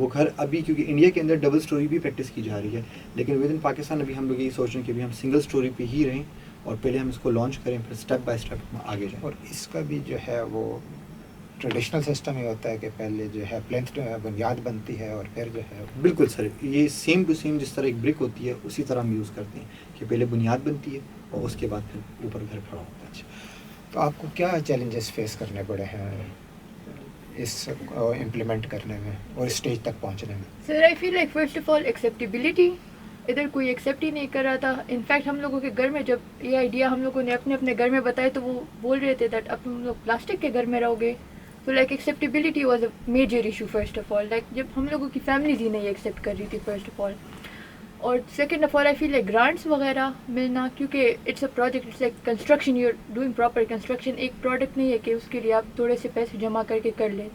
وہ گھر ابھی کیونکہ انڈیا کے اندر ڈبل سٹوری بھی پریکٹس کی جا رہی ہے، لیکن ود ان پاکستان ابھی ہم لوگ یہی سوچ رہے ہیں کہ ابھی ہم سنگل سٹوری پہ ہی رہیں اور پہلے ہم اس کو لانچ کریں، پھر اسٹیپ بائی اسٹیپ ہم آگے جائیں. اور اس کا بھی جو ہے وہ ٹریڈیشنل سسٹم یہ ہوتا ہے کہ پہلے جو ہے پلنتھ بنیاد بنتی ہے اور پھر جو ہے بالکل سر، یہ سیم ٹو سیم جس طرح ایک برک ہوتی ہے اسی طرح ہم یوز کرتے ہیں کہ پہلے بنیاد بنتی ہے اور اس کے بعد پھر اوپر گھر کھڑا ہوتا ہے. اچھا، تو آپ کو کیا چیلنجز فیس کرنے پڑے ہیں اس امپلیمنٹ کرنے میں اور اسٹیج تک پہنچنے میں؟ Sir I feel like first of all acceptability, ادھر کوئی ایکسیپٹ ہی نہیں کر رہا تھا. انفیکٹ ہم لوگوں کے گھر میں جب یہ آئیڈیا ہم لوگوں نے اپنے اپنے گھر میں بتایا تو وہ بول رہے تھے دیٹ اب تم لوگ پلاسٹک کے گھر میں رہو گے. تو like acceptability was a major issue first of all, like جب ہم لوگوں کی فیملیز ہی نہیں ایکسیپٹ کر رہی تھی فرسٹ آف آل. اور second of all I feel like grants وغیرہ ملنا، کیونکہ it's a project, it's like construction, you are doing proper construction. ایک پروڈکٹ نہیں ہے کہ اس کے لیے آپ تھوڑے سے پیسے جمع کر کے کر لیں.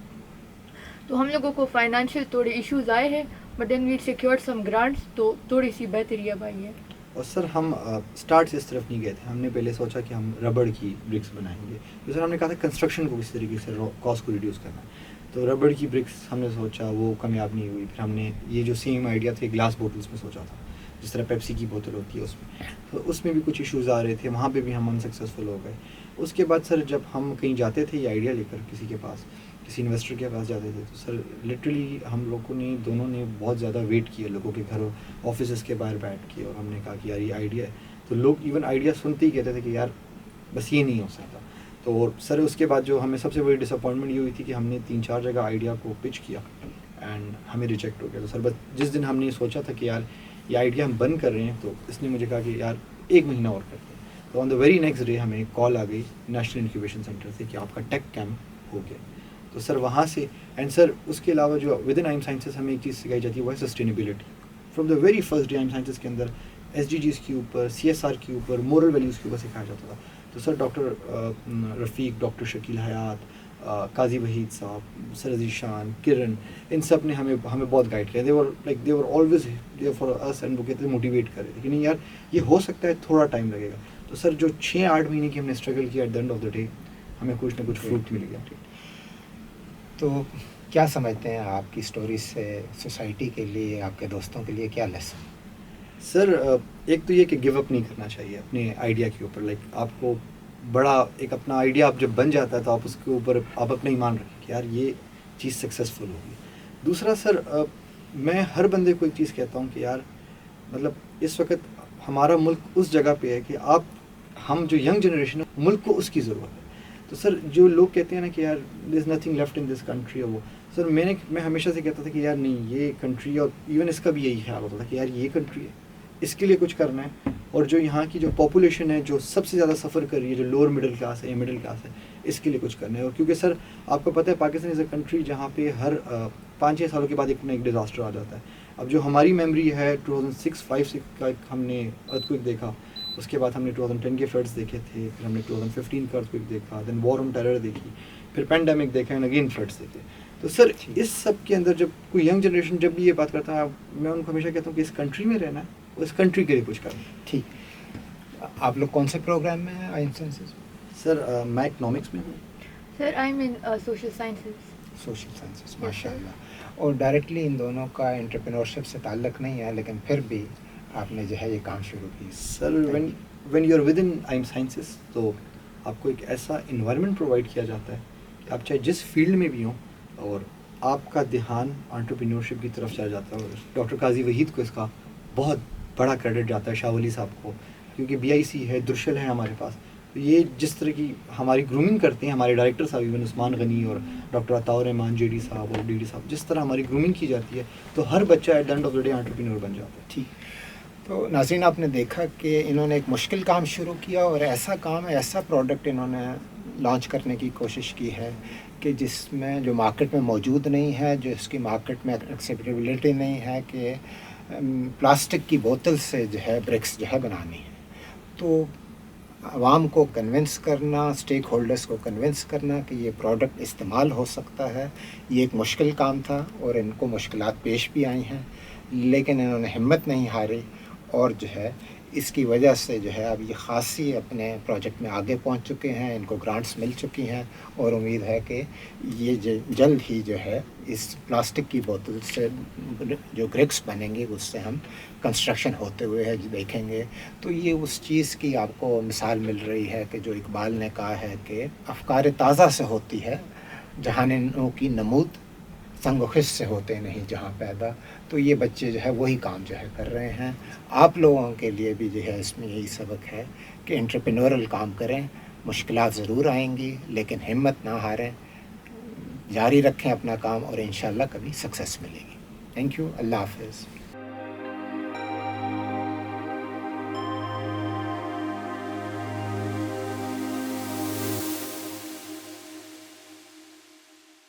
تو ہم لوگوں کو فائنینشیل تھوڑے ایشوز آئے ہیں، but then we secured some grants, تو تھوڑی سی بہتری اب آئی ہے. اور سر ہم اسٹارٹ سے اس طرف نہیں گئے تھے. ہم نے پہلے سوچا کہ ہم ربڑ کی برکس بنائیں گے. تو سر ہم نے کہا تھا کنسٹرکشن کو کسی طریقے سے کاسٹ کو ریڈیوس کرنا ہے. تو ربڑ کی برکس ہم نے سوچا، وہ کامیاب نہیں ہوئی. پھر ہم نے یہ جو سیم آئیڈیا تھے گلاس بوٹلس میں سوچا تھا، جس طرح پیپسی کی بوتل ہوتی ہے اس میں. تو اس میں بھی کچھ ایشوز آ رہے تھے، وہاں پہ بھی ہم انسکسیزفل ہو گئے. اس کے بعد سر جب ہم کہیں جاتے تھے یہ آئیڈیا لے کر کسی کے پاس، کسی انویسٹر کے پاس جاتے تھے، تو سر لٹرلی ہم لوگوں نے دونوں نے بہت زیادہ ویٹ کیا لوگوں کے گھروں آفیسز کے باہر بیٹھ کے. اور ہم نے کہا کہ یار یہ آئیڈیا ہے. تو لوگ ایون آئیڈیا سنتے ہی کہتے تھے کہ یار بس یہ نہیں ہو سکتا. تو سر اس کے بعد جو ہمیں سب سے بڑی ڈس اپوائنٹمنٹ یہ ہوئی تھی کہ ہم نے 3-4 جگہ آئیڈیا کو پچ کیا اینڈ ہمیں ریجیکٹ ہو گیا. تو سر بس جس دن ہم نے سوچا تھا کہ یار یہ آئیڈیا ہم بند کر رہے ہیں، تو اس نے مجھے کہا کہ یار 1 مہینہ اور کرتے ہیں. تو آن دا ویری نیکسٹ ڈے ہمیں کال آ گئی نیشنل انکیوبیشن سینٹر سے کہ آپ کا ٹیک کیمپ ہو گیا. تو سر وہاں سے اینڈ سر اس کے علاوہ جو ود ان آئم سائنسز ہمیں ایک چیز سکھائی جاتی ہے وہ ہے sustainability. From the very first day I'm sciences کے اندر SDGs کے اوپر، CSR کے اوپر، مورل ویلیوز کے اوپر سکھایا جاتا تھا. تو سر ڈاکٹر رفیق، ڈاکٹر شکیل حیات، قاضی وحید صاحب، سر عزیز شان، کرن، ان سب نے ہمیں بہت گائڈ کیا. They were always there for us, and وہ کہتے تھے موٹیویٹ کر رہے تھے کہ نہیں یار یہ ہو سکتا ہے، تھوڑا ٹائم لگے گا. تو سر جو 6-8 مہینے کی ہم نے اسٹرگل کیا، at the end of the day ہمیں کچھ نہ کچھ فروٹ مل گیا. تو کیا سمجھتے ہیں آپ کی اسٹوری سے سوسائٹی کے لیے، آپ کے دوستوں کے لیے کیا لیسن؟ سر ایک تو یہ کہ گیو اپ نہیں کرنا چاہیے اپنے آئیڈیا کے اوپر. لائک آپ کو بڑا ایک اپنا آئیڈیا آپ جب بن جاتا ہے تو آپ اس کے اوپر آپ اپنا ایمان رکھیں کہ یار یہ چیز سکسیزفل ہوگی. دوسرا سر میں ہر بندے کو ایک چیز کہتا ہوں کہ یار مطلب اس وقت ہمارا ملک اس جگہ پہ ہے کہ ہم جو ینگ جنریشن ہے ملک کو اس کی ضرورت ہے. تو سر جو لوگ کہتے ہیں نا کہ یار there is nothing left in this country, اور وہ سر میں ہمیشہ سے کہتا تھا کہ یار نہیں یہ کنٹری، اور ایون اس کا بھی یہی خیال ہوتا تھا کہ یار یہ کنٹری ہے، اس کے لیے کچھ کرنا ہے. اور جو یہاں کی جو پاپولیشن ہے جو سب سے زیادہ سفر کر رہی ہے، جو لوور مڈل کلاس ہے یا مڈل کلاس ہے، اس کے لیے کچھ کرنا ہے. اور کیونکہ سر آپ کو پتہ ہے پاکستان از اے کنٹری جہاں پہ ہر 5-6 سالوں کے بعد ایک ڈیزاسٹر آ جاتا ہے. اب جو ہماری میموری ہے 2006-05 کا ہم نے ارتھ کوئک دیکھا، اس کے بعد ہم نے 2010 کے فلڈس دیکھے تھے، پھر ہم نے 2015 کا ارتھ کوئک دیکھا، دین وار آن ٹیرر دیکھی، پھر پینڈیمک دیکھا، اینڈ اگین فلڈس دیکھے. تو سر اس سب کے اندر جب کوئی ینگ جنریشن جب بھی یہ بات کرتا ہے، میں ان کو ہمیشہ کہتا ہوں کہ اس کنٹری میں رہنا ہے اور اس کنٹری کے لیے کچھ کرنا ہے. ٹھیک، آپ لوگ کون سے پروگرام میں ہیں آئم سائنسز؟ سر میں اکنامکس میں ہوں. Sir I am in social sciences. Social sciences, ماشاء اللہ. اور ڈائریکٹلی ان دونوں کا انٹرپرینورشپ سے تعلق نہیں ہے، لیکن پھر بھی آپ نے جو ہے یہ کام شروع کی. Sir when you were with in IM sciences تو آپ کو ایک ایسا انوائرمنٹ پرووائڈ کیا جاتا ہے کہ آپ چاہے جس فیلڈ میں بھی ہوں اور آپ کا دھیان انٹرپرینورشپ کی طرف چلا جاتا ہے. اور ڈاکٹر قاضی وحید کو اس کا بہت بڑا کریڈٹ جاتا ہے، شاہ ولی صاحب کو، کیونکہ BIC ہے، درشل ہے ہمارے پاس. تو یہ جس طرح کی ہماری گرومنگ کرتے ہیں ہمارے ڈائریکٹر صاحب ایون عثمان غنی اور ڈاکٹر عطاء الرحمان JD صاحب اور DD صاحب، جس طرح ہماری گرومنگ کی جاتی ہے تو ہر بچہ at the end of the day entrepreneur بن جاتا ہے. ٹھیک. تو ناظرین آپ نے دیکھا کہ انہوں نے ایک مشکل کام شروع کیا اور ایسا کام ہے، ایسا پروڈکٹ انہوں نے لانچ کرنے کی کوشش کی ہے کہ جس میں جو مارکیٹ میں موجود نہیں ہے، جو اس کی مارکیٹ میں ایکسیپٹیبلٹی نہیں ہے کہ پلاسٹک کی بوتل سے جو ہے برکس جو ہے بنانی ہے. تو عوام کو کنونس کرنا، اسٹیک ہولڈرس کو کنونس کرنا کہ یہ پروڈکٹ استعمال ہو سکتا ہے، یہ ایک مشکل کام تھا اور ان کو مشکلات پیش بھی آئی ہیں، لیکن انہوں نے ہمت نہیں ہاری اور جو ہے اس کی وجہ سے جو ہے اب یہ خاصی اپنے پروجیکٹ میں آگے پہنچ چکے ہیں، ان کو گرانٹس مل چکی ہیں، اور امید ہے کہ یہ جلد ہی جو ہے اس پلاسٹک کی بوتل سے جو برکس بنیں گے اس سے ہم کنسٹرکشن ہوتے ہوئے ہے دیکھیں گے. تو یہ اس چیز کی آپ کو مثال مل رہی ہے کہ جو اقبال نے کہا ہے کہ افکار تازہ سے ہوتی ہے جہانوں کی نمود، سنگ و خس سے ہوتے نہیں جہاں پیدا. تو یہ بچے جو ہے وہی کام جو ہے کر رہے ہیں. آپ لوگوں کے لیے بھی جو ہے اس میں یہی سبق ہے کہ انٹرپرینورل کام کریں. مشکلات ضرور آئیں گی لیکن ہمت نہ ہاریں، جاری رکھیں اپنا کام، اور انشاءاللہ کبھی سکسیس ملے گی. Thank you. اللہ حافظ.